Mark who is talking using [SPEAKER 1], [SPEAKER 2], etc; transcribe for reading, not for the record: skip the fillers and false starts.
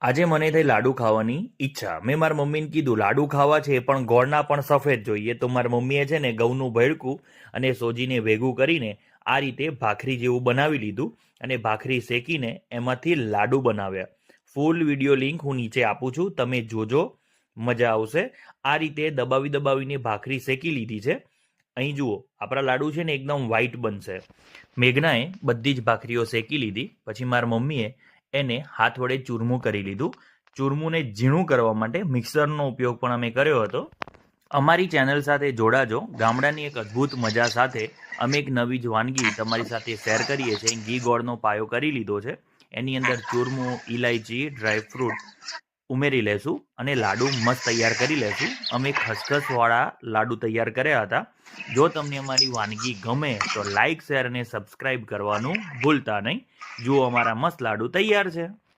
[SPEAKER 1] આજે મને થઈ લાડુ ખાવાની ઈચ્છા. મેં મારા મમ્મીને કીધું લાડુ ખાવા છે પણ ગોળના પણ સફેદ જોઈએ. તો મારી મમ્મીએ છે ને ઘઉંનું ભેળકું અને સોજીને ભેગું કરીને આ રીતે ભાખરી જેવું બનાવી લીધું અને ભાખરી શેકીને એમાંથી લાડુ બનાવ્યા. ફૂલ વિડીયો લિંક હું નીચે આપું છું, તમે જોજો, મજા આવશે. આ રીતે દબાવી દબાવીને ભાખરી શેકી લીધી છે. અહીં જુઓ, આપણા લાડુ છે ને એકદમ વ્હાઈટ બનશે. મેઘનાએ બધી જ ભાખરીઓ શેકી લીધી. પછી મારા મમ્મીએ એને હાથ વડે ચૂરમું કરી લીધું. ચૂરમુંને ઝીણું કરવા માટે મિક્સરનો ઉપયોગ પણ અમે કર્યો હતો. અમારી ચેનલ સાથે જોડાજો. ગામડાની એક અદ્ભુત મજા સાથે અમે એક નવી જ વાનગી તમારી સાથે શેર કરીએ છીએ. ઘી ગોળનો પાયો કરી લીધો છે. એની અંદર ચૂરમું, ઇલાયચી, ડ્રાયફ્રૂટ ઉમેરી લેશું અને લાડુ મસ્ત તૈયાર કરી લેશું. અમે ખસખસવાળા લાડુ તૈયાર કર્યા હતા. જો તમને અમારી વાનગી ગમે તો લાઇક, શેર અને સબસ્ક્રાઇબ કરવાનું ભૂલતા નહીં. જુઓ, અમારા મસ્ત લાડુ તૈયાર છે.